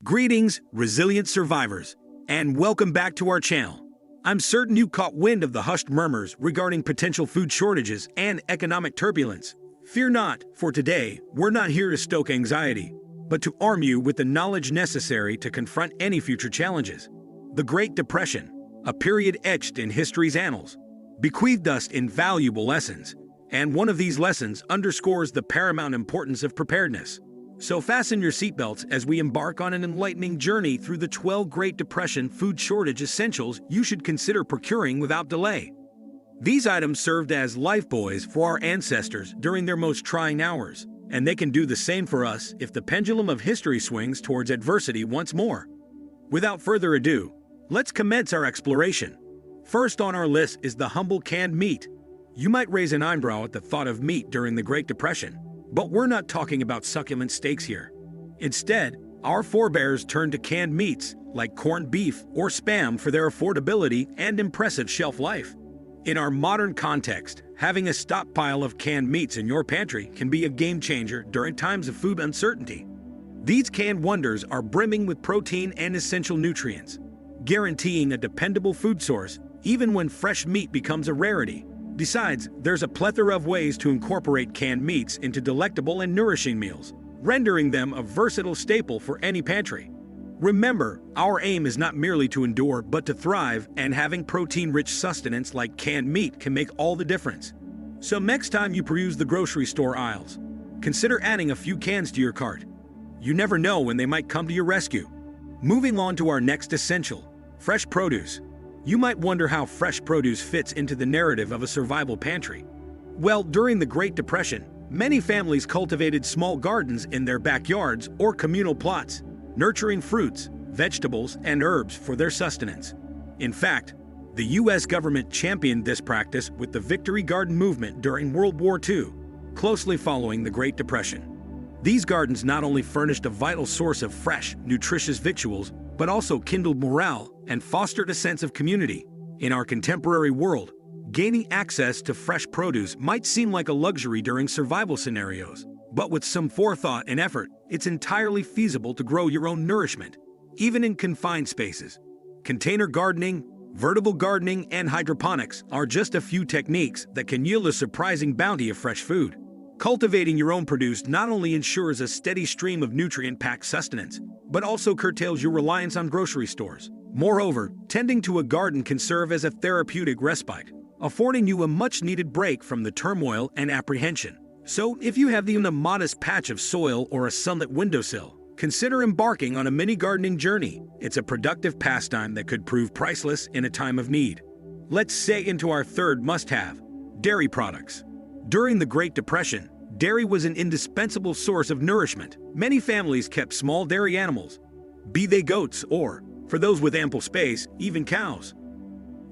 Greetings, resilient survivors, and welcome back to our channel. I'm certain you caught wind of the hushed murmurs regarding potential food shortages and economic turbulence. Fear not, for today, we're not here to stoke anxiety, but to arm you with the knowledge necessary to confront any future challenges. The Great Depression, a period etched in history's annals, bequeathed us invaluable lessons, and one of these lessons underscores the paramount importance of preparedness. So fasten your seatbelts as we embark on an enlightening journey through the 12 Great Depression food shortage essentials you should consider procuring without delay. These items served as lifebuoys for our ancestors during their most trying hours, and they can do the same for us if the pendulum of history swings towards adversity once more. Without further ado, let's commence our exploration. First on our list is the humble canned meat. You might raise an eyebrow at the thought of meat during the Great Depression. But we're not talking about succulent steaks here. Instead, our forebears turned to canned meats like corned beef or Spam for their affordability and impressive shelf life. In our modern context, having a stockpile of canned meats in your pantry can be a game changer during times of food uncertainty. These canned wonders are brimming with protein and essential nutrients, guaranteeing a dependable food source even when fresh meat becomes a rarity. Besides, there's a plethora of ways to incorporate canned meats into delectable and nourishing meals, rendering them a versatile staple for any pantry. Remember, our aim is not merely to endure but to thrive, and having protein-rich sustenance like canned meat can make all the difference. So next time you peruse the grocery store aisles, consider adding a few cans to your cart. You never know when they might come to your rescue. Moving on to our next essential, fresh produce. You might wonder how fresh produce fits into the narrative of a survival pantry. Well, during the Great Depression, many families cultivated small gardens in their backyards or communal plots, nurturing fruits, vegetables, and herbs for their sustenance. In fact, the U.S. government championed this practice with the Victory Garden movement during World War II, closely following the Great Depression. These gardens not only furnished a vital source of fresh, nutritious victuals, but also kindled morale and fostered a sense of community. In our contemporary world, gaining access to fresh produce might seem like a luxury during survival scenarios, but with some forethought and effort, it's entirely feasible to grow your own nourishment, even in confined spaces. Container gardening, vertical gardening, and hydroponics are just a few techniques that can yield a surprising bounty of fresh food. Cultivating your own produce not only ensures a steady stream of nutrient-packed sustenance, but also curtails your reliance on grocery stores. Moreover, tending to a garden can serve as a therapeutic respite, affording you a much-needed break from the turmoil and apprehension. So, if you have even a modest patch of soil or a sunlit windowsill, consider embarking on a mini gardening journey. It's a productive pastime that could prove priceless in a time of need. Let's say into our third must-have, dairy products. During the Great Depression, dairy was an indispensable source of nourishment. Many families kept small dairy animals, be they goats or, for those with ample space, even cows.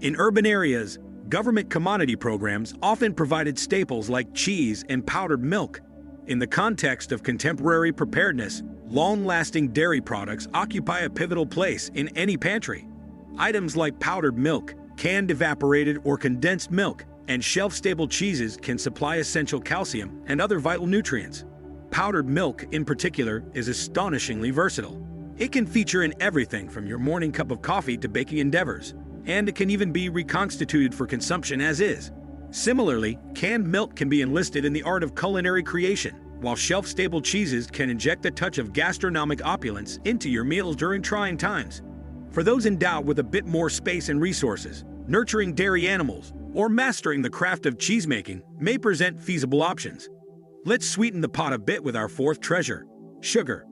In urban areas, government commodity programs often provided staples like cheese and powdered milk. In the context of contemporary preparedness, long-lasting dairy products occupy a pivotal place in any pantry. Items like powdered milk, canned evaporated or condensed milk, and shelf-stable cheeses can supply essential calcium and other vital nutrients. Powdered milk, in particular, is astonishingly versatile. It can feature in everything from your morning cup of coffee to baking endeavors, and it can even be reconstituted for consumption as is. Similarly, canned milk can be enlisted in the art of culinary creation, while shelf-stable cheeses can inject a touch of gastronomic opulence into your meals during trying times. For those endowed with a bit more space and resources, nurturing dairy animals or mastering the craft of cheesemaking may present feasible options. Let's sweeten the pot a bit with our fourth treasure, sugar.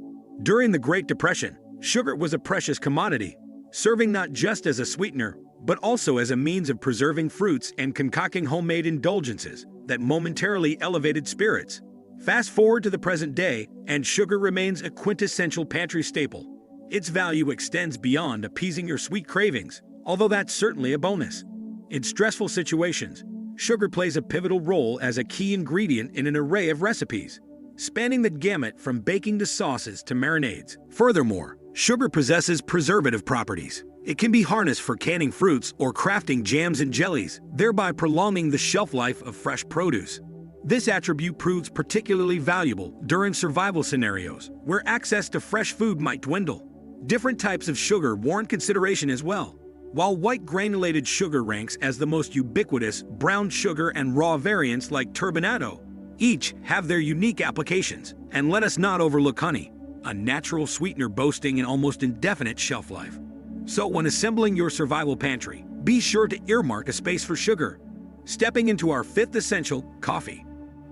During the Great Depression, sugar was a precious commodity, serving not just as a sweetener, but also as a means of preserving fruits and concocting homemade indulgences that momentarily elevated spirits. Fast forward to the present day, and sugar remains a quintessential pantry staple. Its value extends beyond appeasing your sweet cravings, although that's certainly a bonus. In stressful situations, sugar plays a pivotal role as a key ingredient in an array of recipes, spanning the gamut from baking to sauces to marinades. Furthermore, sugar possesses preservative properties. It can be harnessed for canning fruits or crafting jams and jellies, thereby prolonging the shelf life of fresh produce. This attribute proves particularly valuable during survival scenarios where access to fresh food might dwindle. Different types of sugar warrant consideration as well. While white granulated sugar ranks as the most ubiquitous, brown sugar and raw variants like turbinado each have their unique applications. And let us not overlook honey, a natural sweetener boasting an almost indefinite shelf life. So when assembling your survival pantry, be sure to earmark a space for sugar. Stepping into our fifth essential, coffee.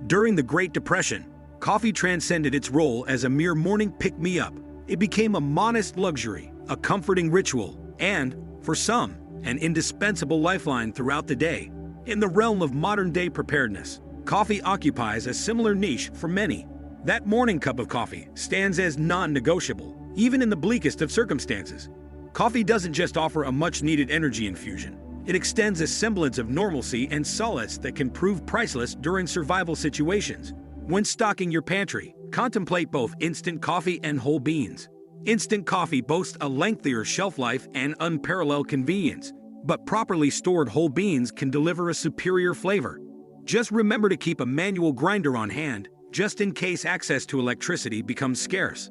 During the Great Depression, coffee transcended its role as a mere morning pick-me-up. It became a modest luxury, a comforting ritual, and, for some, an indispensable lifeline throughout the day. In the realm of modern-day preparedness, coffee occupies a similar niche for many. That morning cup of coffee stands as non-negotiable, even in the bleakest of circumstances. Coffee doesn't just offer a much-needed energy infusion. It extends a semblance of normalcy and solace that can prove priceless during survival situations. When stocking your pantry, contemplate both instant coffee and whole beans. Instant coffee boasts a lengthier shelf life and unparalleled convenience, but properly stored whole beans can deliver a superior flavor. Just remember to keep a manual grinder on hand, just in case access to electricity becomes scarce.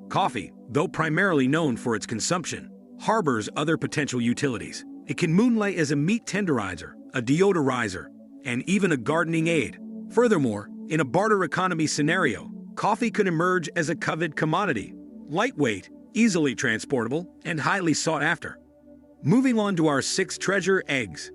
Coffee, though primarily known for its consumption, harbors other potential utilities. It can moonlight as a meat tenderizer, a deodorizer, and even a gardening aid. Furthermore, in a barter economy scenario, coffee could emerge as a coveted commodity, lightweight, easily transportable, and highly sought after. Moving on to our sixth treasure, eggs.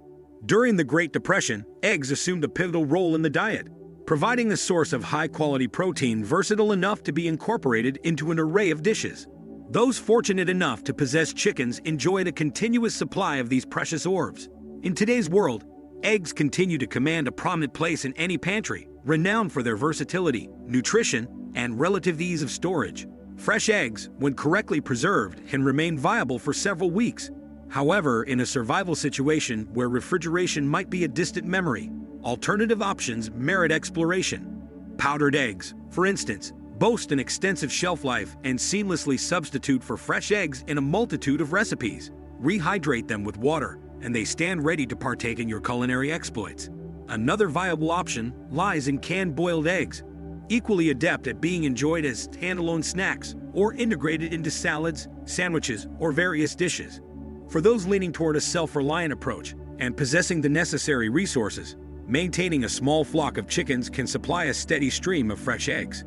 During the Great Depression, eggs assumed a pivotal role in the diet, providing a source of high-quality protein versatile enough to be incorporated into an array of dishes. Those fortunate enough to possess chickens enjoyed a continuous supply of these precious orbs. In today's world, eggs continue to command a prominent place in any pantry, renowned for their versatility, nutrition, and relative ease of storage. Fresh eggs, when correctly preserved, can remain viable for several weeks. However, in a survival situation where refrigeration might be a distant memory, alternative options merit exploration. Powdered eggs, for instance, boast an extensive shelf life and seamlessly substitute for fresh eggs in a multitude of recipes. Rehydrate them with water, and they stand ready to partake in your culinary exploits. Another viable option lies in canned boiled eggs, equally adept at being enjoyed as standalone snacks or integrated into salads, sandwiches, or various dishes. For those leaning toward a self-reliant approach and possessing the necessary resources, maintaining a small flock of chickens can supply a steady stream of fresh eggs.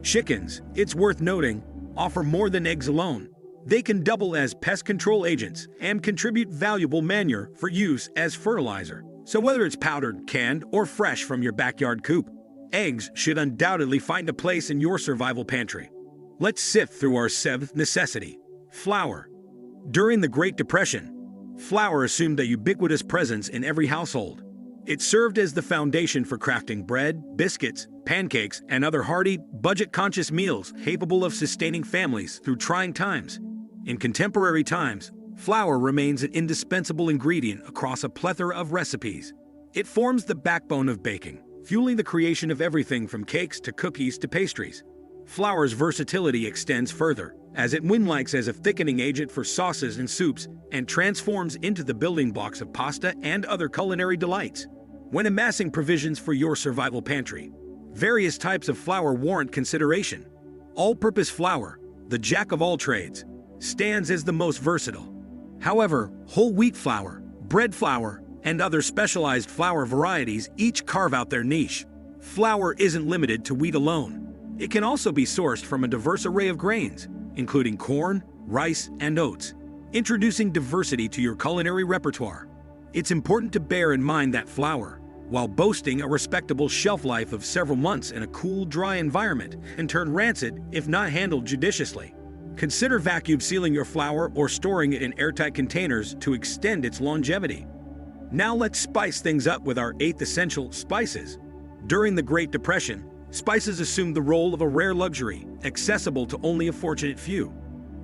Chickens, it's worth noting, offer more than eggs alone. They can double as pest control agents and contribute valuable manure for use as fertilizer. So whether it's powdered, canned, or fresh from your backyard coop, eggs should undoubtedly find a place in your survival pantry. Let's sift through our seventh necessity, flour. During the Great Depression, flour assumed a ubiquitous presence in every household. It served as the foundation for crafting bread, biscuits, pancakes, and other hearty, budget-conscious meals capable of sustaining families through trying times. In contemporary times, flour remains an indispensable ingredient across a plethora of recipes. It forms the backbone of baking, fueling the creation of everything from cakes to cookies to pastries. Flour's versatility extends further, as it moonlights as a thickening agent for sauces and soups and transforms into the building blocks of pasta and other culinary delights. When amassing provisions for your survival pantry, various types of flour warrant consideration. All-purpose flour, the jack of all trades, stands as the most versatile. However, whole wheat flour, bread flour, and other specialized flour varieties each carve out their niche. Flour isn't limited to wheat alone. It can also be sourced from a diverse array of grains, including corn, rice, and oats, introducing diversity to your culinary repertoire. It's important to bear in mind that flour, while boasting a respectable shelf life of several months in a cool, dry environment, can turn rancid if not handled judiciously. Consider vacuum sealing your flour or storing it in airtight containers to extend its longevity. Now let's spice things up with our eighth essential, spices. During the Great Depression, spices assumed the role of a rare luxury, accessible to only a fortunate few.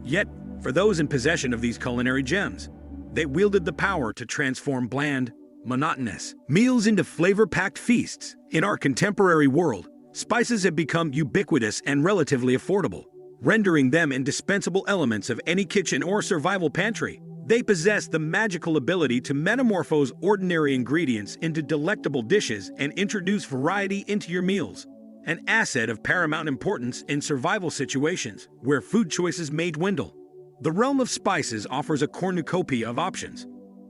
Yet, for those in possession of these culinary gems, they wielded the power to transform bland, monotonous meals into flavor-packed feasts. In our contemporary world, spices have become ubiquitous and relatively affordable, rendering them indispensable elements of any kitchen or survival pantry. They possess the magical ability to metamorphose ordinary ingredients into delectable dishes and introduce variety into your meals, an asset of paramount importance in survival situations where food choices may dwindle. The realm of spices offers a cornucopia of options,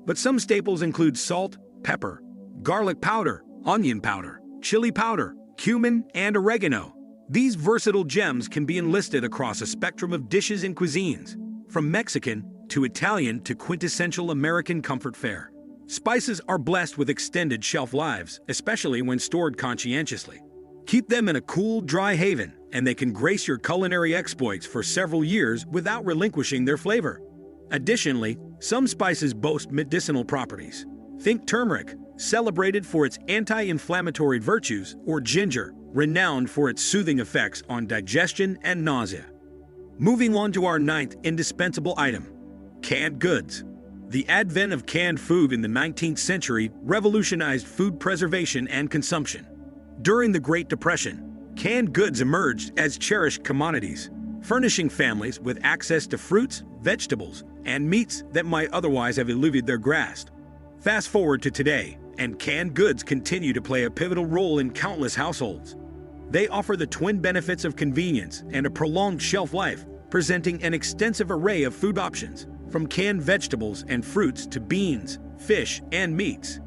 but some staples include salt, pepper, garlic powder, onion powder, chili powder, cumin, and oregano. These versatile gems can be enlisted across a spectrum of dishes and cuisines, from Mexican to Italian to quintessential American comfort fare. Spices are blessed with extended shelf lives, especially when stored conscientiously. Keep them in a cool, dry haven, and they can grace your culinary exploits for several years without relinquishing their flavor. Additionally, some spices boast medicinal properties. Think turmeric, celebrated for its anti-inflammatory virtues, or ginger, renowned for its soothing effects on digestion and nausea. Moving on to our ninth indispensable item, canned goods. The advent of canned food in the 19th century revolutionized food preservation and consumption. During the Great Depression, canned goods emerged as cherished commodities, furnishing families with access to fruits, vegetables, and meats that might otherwise have eluded their grasp. Fast forward to today, and canned goods continue to play a pivotal role in countless households. They offer the twin benefits of convenience and a prolonged shelf life, presenting an extensive array of food options, from canned vegetables and fruits to beans, fish, and meats.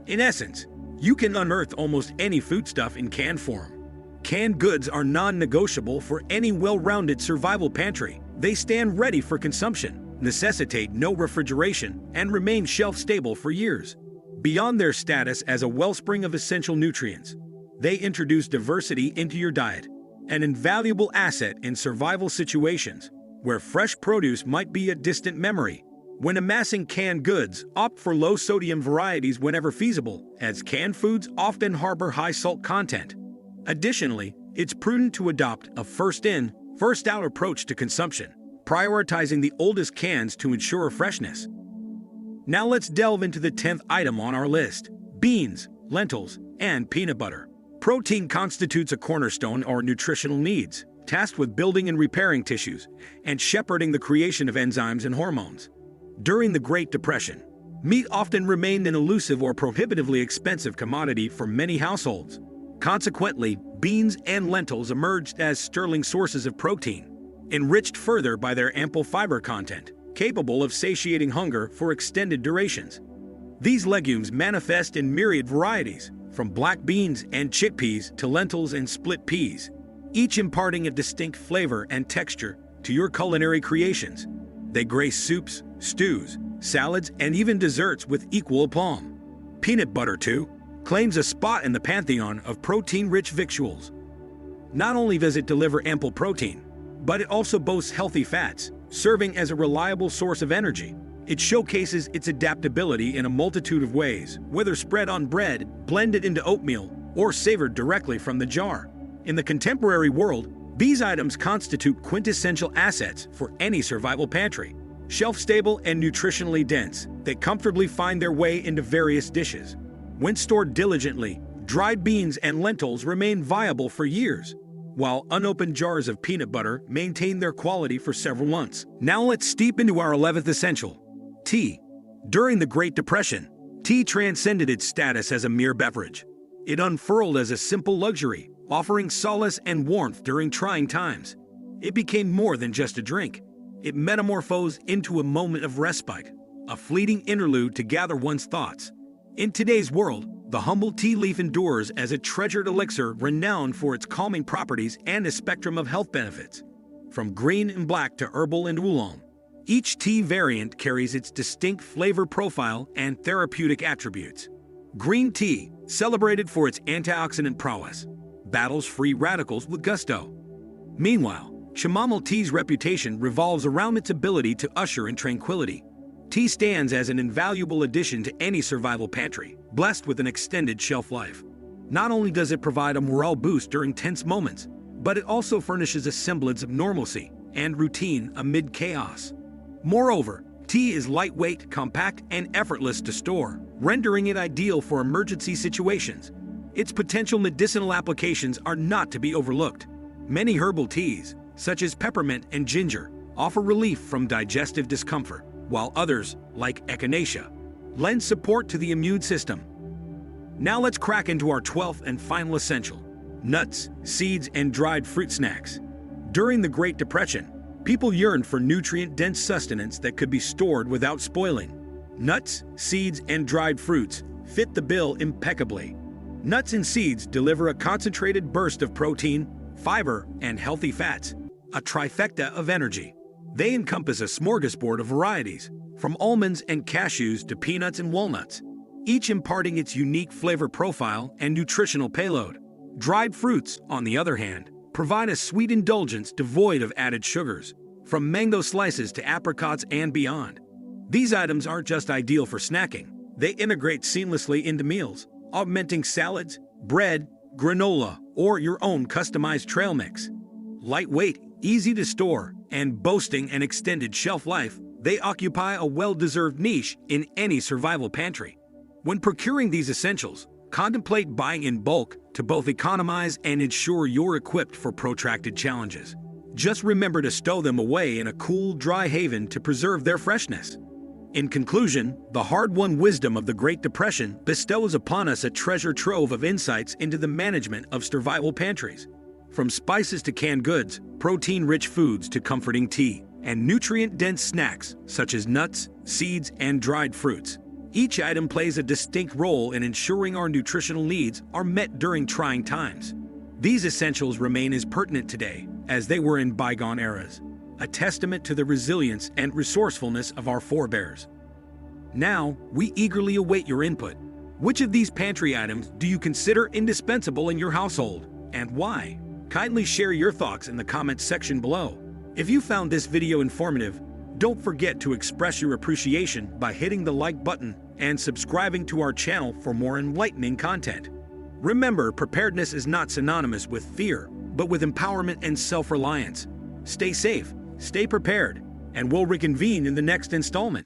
In essence, you can unearth almost any foodstuff in canned form. Canned goods are non-negotiable for any well-rounded survival pantry. They stand ready for consumption, necessitate no refrigeration, and remain shelf-stable for years. Beyond their status as a wellspring of essential nutrients, they introduce diversity into your diet, an invaluable asset in survival situations where fresh produce might be a distant memory. When amassing canned goods, opt for low-sodium varieties whenever feasible, as canned foods often harbor high salt content. Additionally, it's prudent to adopt a first-in, first-out approach to consumption, prioritizing the oldest cans to ensure freshness. Now let's delve into the 10th item on our list: beans, lentils, and peanut butter. Protein constitutes a cornerstone of our nutritional needs, tasked with building and repairing tissues and shepherding the creation of enzymes and hormones. During the Great Depression, meat often remained an elusive or prohibitively expensive commodity for many households. Consequently, beans and lentils emerged as sterling sources of protein, enriched further by their ample fiber content, capable of satiating hunger for extended durations. These legumes manifest in myriad varieties, from black beans and chickpeas to lentils and split peas, each imparting a distinct flavor and texture to your culinary creations. They grace soups, stews, salads, and even desserts with equal aplomb. Peanut butter, too, claims a spot in the pantheon of protein-rich victuals. Not only does it deliver ample protein, but it also boasts healthy fats, serving as a reliable source of energy. It showcases its adaptability in a multitude of ways, whether spread on bread, blended into oatmeal, or savored directly from the jar. In the contemporary world, these items constitute quintessential assets for any survival pantry. Shelf-stable and nutritionally dense, they comfortably find their way into various dishes. When stored diligently, dried beans and lentils remain viable for years, while unopened jars of peanut butter maintain their quality for several months. Now let's steep into our 11th essential: tea. During the Great Depression, tea transcended its status as a mere beverage. It unfurled as a simple luxury, offering solace and warmth during trying times. It became more than just a drink. It metamorphosed into a moment of respite, a fleeting interlude to gather one's thoughts. In today's world, the humble tea leaf endures as a treasured elixir renowned for its calming properties and a spectrum of health benefits. From green and black to herbal and oolong, each tea variant carries its distinct flavor profile and therapeutic attributes. Green tea, celebrated for its antioxidant prowess, battles free radicals with gusto. Meanwhile, chamomile tea's reputation revolves around its ability to usher in tranquility. Tea stands as an invaluable addition to any survival pantry, blessed with an extended shelf life. Not only does it provide a morale boost during tense moments, but it also furnishes a semblance of normalcy and routine amid chaos. Moreover, tea is lightweight, compact, and effortless to store, rendering it ideal for emergency situations. Its potential medicinal applications are not to be overlooked. Many herbal teas, such as peppermint and ginger, offer relief from digestive discomfort, while others, like echinacea, lend support to the immune system. Now let's crack into our 12th and final essential: nuts, seeds, and dried fruit snacks. During the Great Depression, People yearn for nutrient-dense sustenance that could be stored without spoiling. Nuts, seeds, and dried fruits fit the bill impeccably. Nuts and seeds deliver a concentrated burst of protein, fiber, and healthy fats, a trifecta of energy. They encompass a smorgasbord of varieties, from almonds and cashews to peanuts and walnuts, each imparting its unique flavor profile and nutritional payload. Dried fruits, on the other hand, provide a sweet indulgence devoid of added sugars, from mango slices to apricots and beyond. These items aren't just ideal for snacking, they integrate seamlessly into meals, augmenting salads, bread, granola, or your own customized trail mix. Lightweight, easy to store, and boasting an extended shelf life, they occupy a well-deserved niche in any survival pantry. When procuring these essentials, contemplate buying in bulk to both economize and ensure you're equipped for protracted challenges. Just remember to stow them away in a cool, dry haven to preserve their freshness. In conclusion, the hard-won wisdom of the Great Depression bestows upon us a treasure trove of insights into the management of survival pantries. From spices to canned goods, protein-rich foods to comforting tea, and nutrient-dense snacks such as nuts, seeds, and dried fruits, each item plays a distinct role in ensuring our nutritional needs are met during trying times. These essentials remain as pertinent today as they were in bygone eras, a testament to the resilience and resourcefulness of our forebears. Now, we eagerly await your input. Which of these pantry items do you consider indispensable in your household, and why? Kindly share your thoughts in the comments section below. If you found this video informative, don't forget to express your appreciation by hitting the like button and subscribing to our channel for more enlightening content. Remember, preparedness is not synonymous with fear, but with empowerment and self-reliance. Stay safe, stay prepared, and we'll reconvene in the next installment.